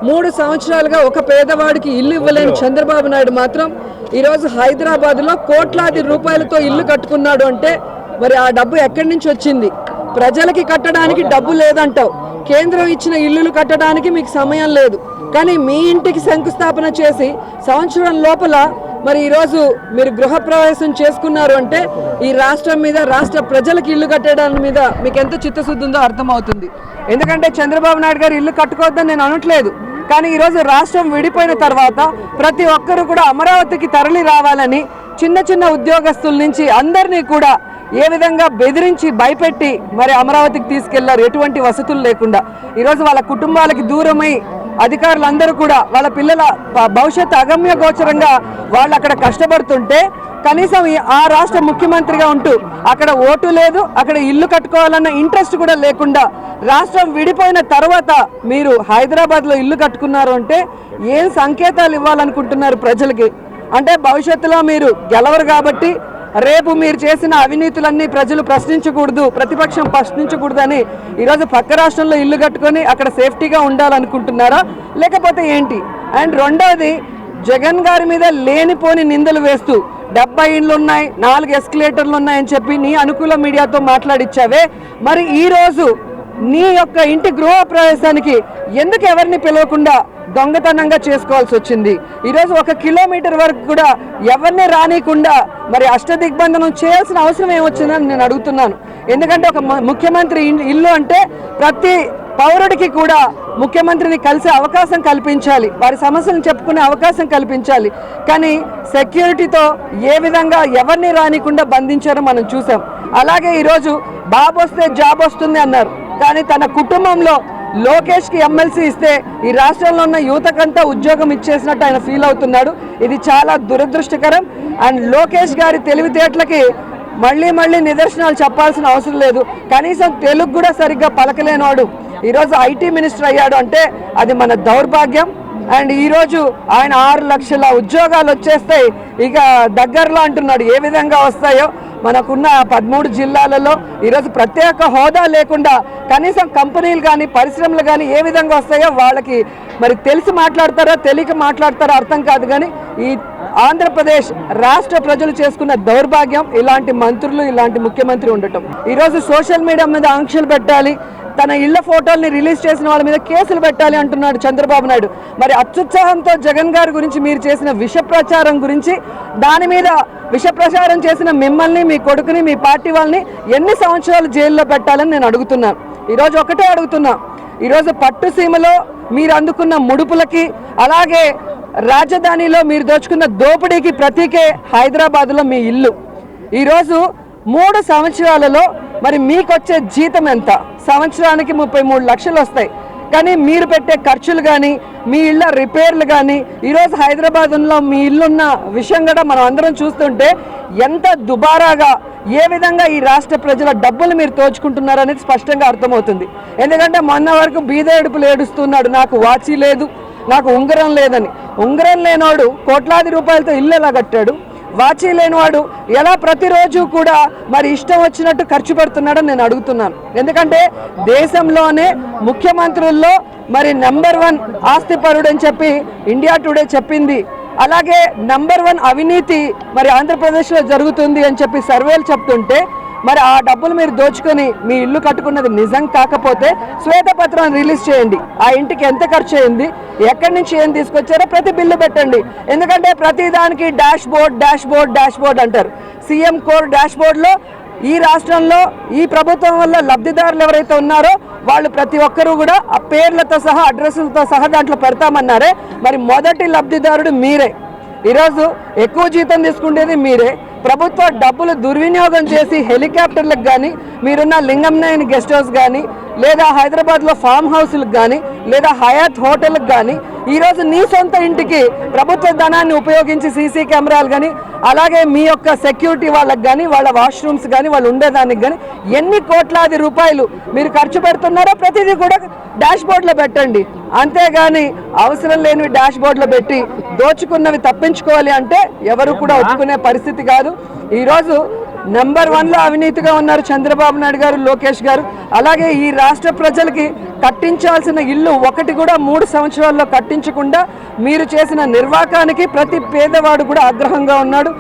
3 సంవత్సరాలుగా ఒక పేదవాడికి ఇల్లు ఇవ్వలేని చంద్రబాబు నాయుడు మాత్రం ఈరోజు హైదరాబాద్లో కోట్లాది రూపాయలతో ఇల్లు కట్టుకున్నాడు అంటే మరి ఆ డబ్బు ఎక్కడి నుంచి వచ్చింది? ప్రజలకి కట్టడానికి డబ్బు లేదంటావు, కేంద్రం ఇచ్చిన ఇల్లులు కట్టడానికి మీకు సమయం లేదు, కానీ మీ ఇంటికి శంకుస్థాపన చేసి సంవత్సరం లోపల మరి ఈరోజు మీరు గృహప్రవేశం చేసుకున్నారు అంటే ఈ రాష్ట్రం మీద, రాష్ట్ర ప్రజలకు ఇల్లు కట్టడానికి మీద మీకు ఎంత చిత్తశుద్ధి ఉందో అర్థమవుతుంది. ఎందుకంటే చంద్రబాబు నాయుడు గారు ఇల్లు కట్టుకోవద్దని నేను అనట్లేదు, కానీ ఈరోజు రాష్ట్రం విడిపోయిన తర్వాత ప్రతి ఒక్కరూ కూడా అమరావతికి తరలి రావాలని చిన్న చిన్న ఉద్యోగస్తుల నుంచి అందరినీ కూడా ఏ విధంగా బెదిరించి భయపెట్టి మరి అమరావతికి తీసుకెళ్లారు, ఎటువంటి వసతులు లేకుండా. ఈరోజు వాళ్ళ కుటుంబాలకి దూరమై అధికారులందరూ కూడా వాళ్ళ పిల్లల భవిష్యత్తు అగమ్య గోచరంగా వాళ్ళు అక్కడ కష్టపడుతుంటే కనీసం ఆ రాష్ట్ర ముఖ్యమంత్రిగా ఉంటూ అక్కడ ఓటు లేదు, అక్కడ ఇల్లు కట్టుకోవాలన్న ఇంట్రెస్ట్ కూడా లేకుండా రాష్ట్రం విడిపోయిన తర్వాత మీరు హైదరాబాద్లో ఇల్లు కట్టుకున్నారు అంటే ఏం సంకేతాలు ఇవ్వాలనుకుంటున్నారు ప్రజలకి? అంటే భవిష్యత్తులో మీరు గెలవరు కాబట్టి రేపు మీరు చేసిన అవినీతులన్నీ ప్రజలు ప్రశ్నించకూడదు, ప్రతిపక్షం ప్రశ్నించకూడదని ఈరోజు పక్క రాష్ట్రంలో ఇల్లు కట్టుకొని అక్కడ సేఫ్టీగా ఉండాలనుకుంటున్నారా లేకపోతే ఏంటి? అండ్ రెండవది, జగన్ గారి మీద లేనిపోని నిందలు వేస్తూ 70 ఇండ్లు ఉన్నాయి, 4 ఎస్కలేటర్లు ఉన్నాయని చెప్పి నీ అనుకూల మీడియాతో మాట్లాడిచ్చావే, మరి ఈరోజు నీ యొక్క ఇంటి గృహప్రవేశానికి ఎందుకు ఎవరిని పిలవకుండా దొంగతనంగా చేసుకోవాల్సి వచ్చింది? ఈరోజు 1 కిలోమీటర్ వరకు కూడా ఎవరిని రానికుండా మరి అష్టదిగ్బంధనం చేయాల్సిన అవసరం ఏమొచ్చిందని నేను అడుగుతున్నాను. ఎందుకంటే ఒక ముఖ్యమంత్రి ఇల్లు అంటే ప్రతి పౌరుడికి కూడా ముఖ్యమంత్రిని కలిసే అవకాశం కల్పించాలి, వారి సమస్యలను చెప్పుకునే అవకాశం కల్పించాలి. కానీ సెక్యూరిటీతో ఏ విధంగా ఎవరిని రానికుండా బంధించారో మనం చూసాం. అలాగే ఈరోజు బాబు వస్తే జాబ్ వస్తుంది అన్నారు, కానీ తన కుటుంబంలో లోకేష్కి ఎమ్మెల్సీ ఇస్తే ఈ రాష్ట్రంలో ఉన్న యువతకంతా ఉద్యోగం ఇచ్చేసినట్టు ఆయన ఫీల్ అవుతున్నాడు. ఇది చాలా దురదృష్టకరం. అండ్ లోకేష్ గారి తెలివితేటలకి మళ్ళీ నిదర్శనాలు చెప్పాల్సిన అవసరం లేదు. కనీసం తెలుగు కూడా సరిగ్గా పలకలేనివాడు ఈరోజు ఐటీ మినిస్టర్ అయ్యాడు అంటే అది మన దౌర్భాగ్యం. అండ్ ఈరోజు ఆయన 6 లక్షల ఉద్యోగాలు వచ్చేస్తాయి ఇక దగ్గరలో అంటున్నాడు. ఏ విధంగా వస్తాయో మనకున్న 13 జిల్లాలలో ఈరోజు ప్రత్యేక హోదా లేకుండా కనీసం కంపెనీలు కానీ పరిశ్రమలు కానీ ఏ విధంగా వస్తాయో వాళ్ళకి మరి తెలిసి మాట్లాడతారో తెలియక మాట్లాడతారో అర్థం కాదు. కానీ ఈ ఆంధ్రప్రదేశ్ రాష్ట్ర ప్రజలు చేసుకున్న దౌర్భాగ్యం ఇలాంటి మంత్రులు, ఇలాంటి ముఖ్యమంత్రి ఉండటం. ఈరోజు సోషల్ మీడియా మీద ఆంక్షలు పెట్టాలి, తన ఇళ్ల ఫోటోల్ని రిలీజ్ చేసిన వాళ్ళ మీద కేసులు పెట్టాలి అంటున్నాడు చంద్రబాబు నాయుడు. మరి అత్యుత్సాహంతో జగన్ గారి గురించి మీరు చేసిన విష ప్రచారం గురించి, దాని మీద విష ప్రచారం చేసిన మిమ్మల్ని, మీ కొడుకుని, మీ పార్టీ వాళ్ళని ఎన్ని సంవత్సరాలు జైల్లో పెట్టాలని నేను అడుగుతున్నాను. ఈరోజు ఒకటే అడుగుతున్నా, ఈరోజు పట్టుసీమలో మీరు అందుకున్న ముడుపులకి, అలాగే రాజధానిలో మీరు దోచుకున్న దోపిడీకి ప్రతీకే హైదరాబాద్లో మీ ఇల్లు. ఈరోజు 3 సంవత్సరాలలో మరి మీకు వచ్చే జీతం ఎంత? సంవత్సరానికి 33 లక్షలు వస్తాయి. కానీ మీరు పెట్టే ఖర్చులు కానీ, మీ ఇళ్ళ రిపేర్లు కానీ, ఈరోజు హైదరాబాద్లో మీ ఇల్లున్న విషయం కూడా మనం అందరం చూస్తుంటే ఎంత దుబారాగా, ఏ విధంగా ఈ రాష్ట్ర ప్రజల డబ్బులు మీరు తోచుకుంటున్నారు అనేది స్పష్టంగా అర్థమవుతుంది. ఎందుకంటే మొన్న వరకు బీదేడుపులు ఏడుస్తున్నాడు, నాకు వాచి లేదు, నాకు ఉంగరం లేదని. ఉంగరం లేనోడు కోట్లాది రూపాయలతో ఇల్లు ఎలా కట్టాడు? వాచి లేనివాడు ఎలా ప్రతిరోజు కూడా మరి ఇష్టం వచ్చినట్టు ఖర్చు పెడుతున్నాడని నేను అడుగుతున్నాను. ఎందుకంటే దేశంలోనే ముఖ్యమంత్రుల్లో మరి నెంబర్ 1 ఆస్తిపరుడు అని చెప్పి ఇండియా టుడే చెప్పింది. అలాగే నెంబర్ 1 అవినీతి మరి ఆంధ్రప్రదేశ్లో జరుగుతుంది అని చెప్పి సర్వేలు చెప్తుంటే మరి ఆ డబ్బులు మీరు దోచుకొని మీ ఇల్లు కట్టుకున్నది నిజం కాకపోతే శ్వేతపత్రాన్ని రిలీజ్ చేయండి. ఆ ఇంటికి ఎంత ఖర్చు అయింది, ఎక్కడి నుంచి ఏం తీసుకొచ్చారో ప్రతి బిల్లు పెట్టండి. ఎందుకంటే ప్రతి దానికి డాష్ బోర్డ్ అంటారు. సీఎం కోర్ డాష్ బోర్డ్లో ఈ రాష్ట్రంలో ఈ ప్రభుత్వం వల్ల లబ్ధిదారులు ఎవరైతే ఉన్నారో వాళ్ళు ప్రతి ఒక్కరూ కూడా ఆ పేర్లతో సహా, అడ్రస్లతో సహా దాంట్లో పెడతామన్నారే. మరి మొదటి లబ్ధిదారుడు మీరే. ఈరోజు ఎక్కువ జీతం తీసుకునేది మీరే. ప్రభుత్వ డబ్బులు దుర్వినియోగం చేసి హెలికాప్టర్లకు కానీ, మీరున్న లింగంనేని గెస్ట్ హౌస్ కానీ, లేదా హైదరాబాద్లో ఫామ్ హౌస్లకు కానీ, లేదా హయాత్ హోటల్కి కానీ, ఈరోజు నీ సొంత ఇంటికి ప్రభుత్వ ధనాన్ని ఉపయోగించి సీసీ కెమెరాలు కానీ, అలాగే మీ యొక్క సెక్యూరిటీ వాళ్ళకి కానీ, వాళ్ళ వాష్రూమ్స్ కానీ, వాళ్ళు ఉండేదానికి కానీ ఎన్ని కోట్లాది రూపాయలు మీరు ఖర్చు పెడుతున్నారో ప్రతిదీ కూడా డాష్ బోర్డ్లో పెట్టండి. అంతేగాని అవసరం లేనివి డాష్ బోర్డ్లో పెట్టి దోచుకున్నవి తప్పించుకోవాలి అంటే ఎవరు కూడా ఒప్పుకునే పరిస్థితి కాదు. ఈరోజు నెంబర్ 1లో అవినీతిగా ఉన్నారు చంద్రబాబు నాయుడు గారు, లోకేష్ గారు. అలాగే ఈ రాష్ట్ర ప్రజలకి కట్టించాల్సిన ఇల్లు ఒకటి కూడా 3 సంవత్సరాల్లో కట్టించకుండా మీరు చేసిన నిర్వాకానికి ప్రతి పేదవాడు కూడా ఆగ్రహంగా ఉన్నాడు.